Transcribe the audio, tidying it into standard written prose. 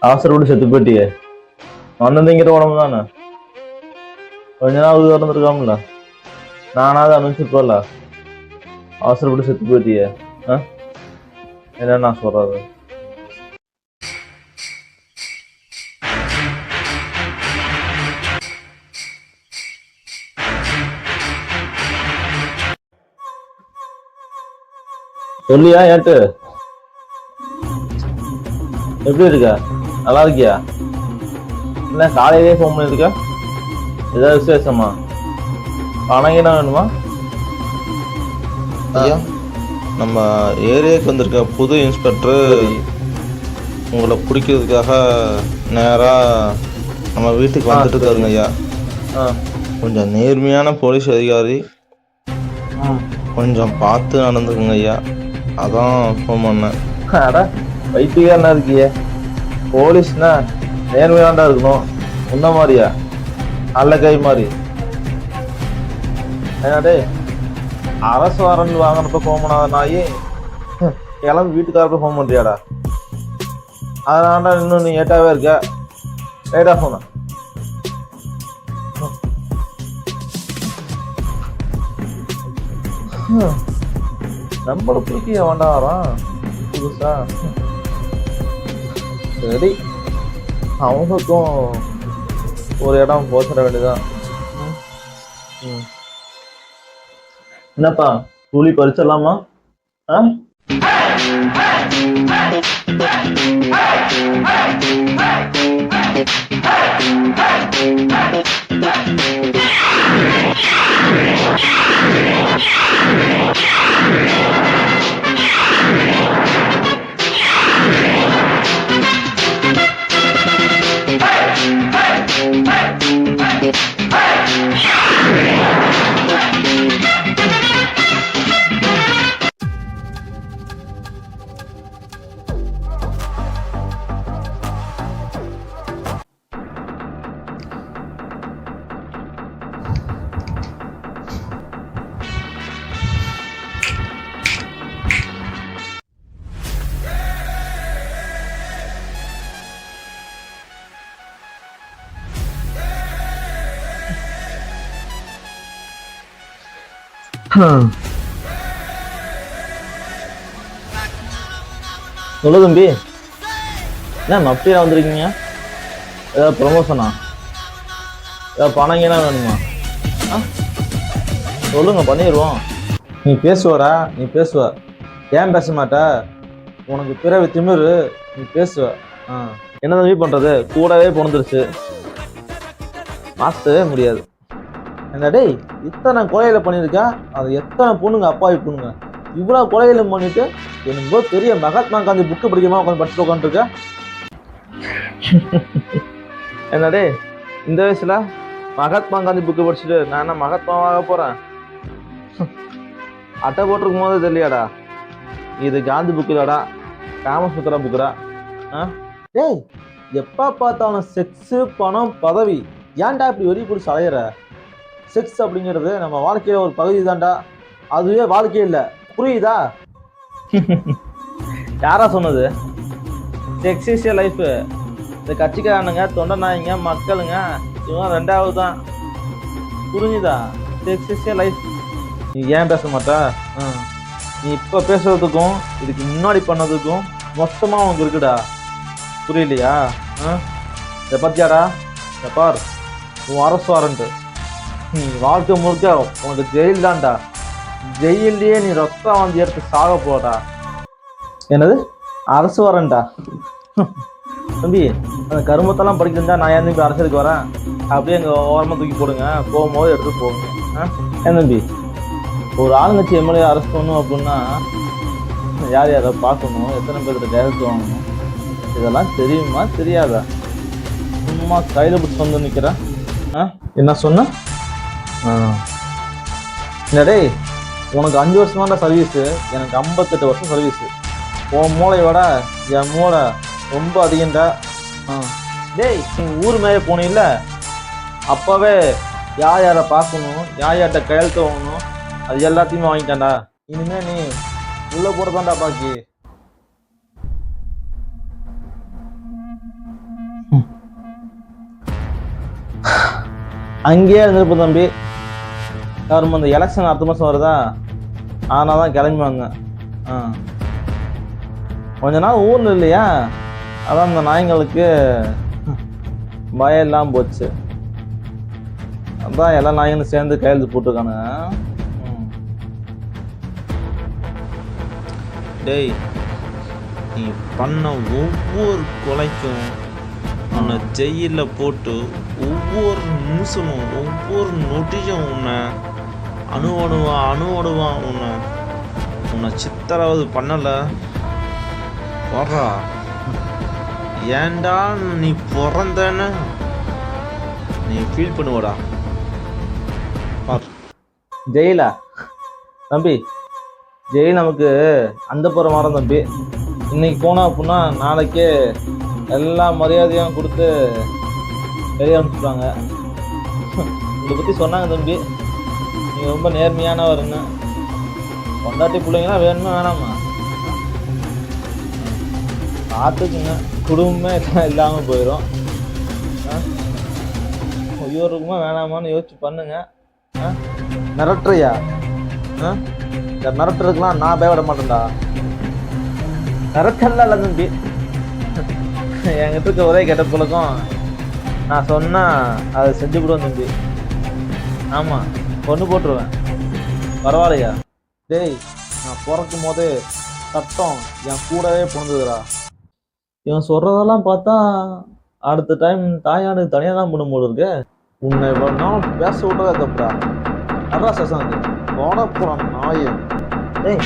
அவசரப்பட்டு செத்து போயிட்டியே. வந்திருந்தீங்கிற உடம்பு தானே கொஞ்ச நாள் இருந்திருக்காமல. நானாவது அனுப்பிச்சிருப்பல. அவசரப்பட்டு செத்து போயிட்டியே. என்ன நான் சொல்றது? சொல்லியா ஏட்டு? எப்படி இருக்க? நல்லா இருக்கியா? என்ன காலையிலே ஃபோன் பண்ணிருக்க? ஏதாவது விசேஷமா? பணம் என்ன வேணுமா? ஐயா, நம்ம ஏரியாவுக்கு வந்திருக்க புது இன்ஸ்பெக்டர் உங்களை பிடிக்கிறதுக்காக நேராக நம்ம வீட்டுக்கு வந்துட்டு இருக்காருங்க ஐயா. கொஞ்சம் நேர்மையான போலீஸ் அதிகாரி, கொஞ்சம் பார்த்து நடந்துக்குங்க ஐயா. அதான் ஃபோன் பண்ணேன். வைத்தியக்காரனா இருக்கிய? போலீஸ்னா நேர்மையாண்டா இருக்கணும். உன்ன மாதிரியா நல்ல கை மாதிரி? ஏன்னாடே அரசு வாரண்ட் வாங்கினப்ப ஃபோன் பண்ணாத நாயே கிளம்பி வீட்டுக்காரப்ப ஃபோன் பண்றியாடா? அதனால இன்னும் நீ ஏட்டாவே இருக்க. ரைட்டா போன நம்மள பிடிக்க வேண்டாம் புதுசா. சரி, அவங்களுக்கும் ஒரு இடம் போச்சிட வேண்டியதான். என்னப்பா கூலி பறிச்சிடலாமா? சொல்லு தம்பி, என்ன மப்டியா வந்திருக்கீங்க? ஏதாவது ப்ரொமோஷனா? ஏதாவது பணம் என்ன வேணுமா? சொல்லுங்க, பண்ணிடுவோம். நீ பேசுவடா, நீ பேசுவ. ஏன் பேச மாட்ட? உனக்கு பிறவி திமிரு, நீ பேசுவ. என்ன தம்பி பண்றது? கூடவே பொழுந்துருச்சு, மாற்றவே முடியாது. என்ன டேய், இத்தனை கொலையில பண்ணியிருக்கா? அது எத்தனை பொண்ணுங்க, அப்பாவி பொண்ணுங்க. இவ்வளோ கொலையில பண்ணிட்டு எனக்கு பெரிய மகாத்மா காந்தி புக்கு படிக்கமா உட்காந்து படிச்சுட்டு உட்காந்துருக்க. என்ன டேய், இந்த வயசுல மகாத்மா காந்தி புக்கு படிச்சுட்டு நான் என்ன மகாத்மாவாக போறேன்? அட்டை போட்டிருக்கும் போது தெரியலையாடா இது காந்தி புக்குதாடா, காமசூத்திரா புக்குடா. டேய், எப்போ பார்த்தாலும் செக்ஸு, பணம், பதவி. ஏன்டா இப்படி வெறி பிடிச்சி அலையிற? செக்ஸ் அப்படிங்கிறது நம்ம வாழ்க்கையில ஒரு பகுதி தான்டா, அதுவே வாழ்க்கையே இல்லை, புரியுதா? யாரா சொன்னது? Sex is a life. இந்த கட்சிக்காரனுங்க, தொண்டை நாய்ங்க, மக்களுங்க இவங்க ரெண்டாவது தான், புரிஞ்சுதா? Sex is a life. நீ ஏன் பேச மாட்டா? நீ இப்போ பேசுறதுக்கும் இதுக்கு முன்னாடி பண்ணதுக்கும் மொத்தமாக உனக்கு இருக்குடா, புரியலையா? இதை பத்தியாடா, இதை பார், உன் அரசு வாரண்ட். நீ வாழ்க்கை முழுக்க உனக்கு ஜெயில் தான்டா. ஜெயிலே நீ ரத்தம் வந்து எடுத்து சாக போடா. என்னது அரசு வாரண்டா? தம்பி, அந்த கருமத்தெல்லாம் படிக்கிறதா நான் ஏன் இப்போ அரசியலுக்கு வரேன்? அப்படியே எங்கள் ஓரமாக தூக்கி போடுங்க, போகும்போது எடுத்து போடுங்க. ஏன் தம்பி, ஒரு ஆளுங்கட்சி எம்எல்ஏ அரெஸ்ட் பண்ணணும் அப்படின்னா யார் யாரை பார்க்கணும், எத்தனை பேர்கிட்ட கையெழுத்து வாங்கணும், இதெல்லாம் தெரியுமா தெரியாதா? சும்மா கையில் பிடிச்சி வந்து நிற்கிறேன். என்ன சொன்ன? டே, உனக்கு 5 வருஷமான சர்வீஸு, எனக்கு 58 வருஷம் சர்வீஸு. உன் மூளையோட என் மூளை ரொம்ப அதிகண்டா. டேய், நீ ஊர் மேலே போனீல்ல, அப்போவே யார் யாரை பார்க்கணும், யார் யார்கிட்ட கையெழுத்து வாங்கணும், அது எல்லாத்தையுமே வாங்கிட்டான்டா. இனிமேல் நீ உள்ளே போகிறதாண்டா பாக்கி. அங்கேயே இருந்திருப்போம் தம்பி. கவர்மெண்ட் இந்த எலெக்ஷன் அடுத்த மாதம் வருதா, அதனால தான் கிளம்பி வந்தேன். கொஞ்ச நாள் ஊரில் இல்லையா, அதான் இந்த நாய்ங்களுக்கு பயம் இல்லாமல் போச்சு. அதான் எல்லா நாய்களும் சேர்ந்து கையெழுத்து போட்டிருக்கானுங்க. டேய், நீ பண்ண ஒவ்வொரு கொலைக்கும் உன்னை ஜெயிலில் போட்டு ஒவ்வொரு நிமிஷமும் ஒவ்வொரு நொடியும் உன்னை அணுவணுவா உன்னை சித்தரவது பண்ணலை வர்றா. ஏன்டா நீ பிறந்தன்னு நீ ஃபீல் பண்ணுவடா. ஜெயிலா தம்பி? ஜெயில் நமக்கு அந்த புறம் வரோம் தம்பி. இன்னைக்கு போனா அப்படின்னா நாளைக்கே எல்லா மரியாதையும் கொடுத்து வெளியே அனுப்பிச்சுடுவாங்க. இதை பற்றி சொன்னாங்க தம்பி, நீங்கள் ரொம்ப நேர்மையானவருன்னு. பொண்டாட்டி பிள்ளைங்களாம் வேணுமா வேணாமா? பார்த்துக்குங்க, குடும்பமே இல்லாமல் போயிடும். ஐயோ இருக்குமா வேணாமான்னு யோசிச்சு பண்ணுங்க. மிரட்டுறியா? இந்த மிரட்டுறதுக்கெல்லாம் நான் பயப்பட மாட்டேன்டா. மிரட்டல்லாம் இல்லை தம்பி, என்கிட்ட இருக்க ஒரே கெட்ட பழக்கம், நான் சொன்னா அதை செஞ்சு விடுவேன் தம்பி. ஆமாம், கொண்டு போட்டுருவேன். பரவாயில்லையா? டேய், நான் பிறக்கும் போதே சட்டம் என் கூடவே பிறந்ததுடா. இவன் சொல்றதெல்லாம் பார்த்தா அடுத்த டைம் தாயானுக்கு தனியாக தான் பண்ணும் போது இருக்கு. உன்னை இவ்வளோ நாள் பேச விட்டதே தப்புடா. அட்ரா சசாந்த் போட போகிறான் நாயை. டேய்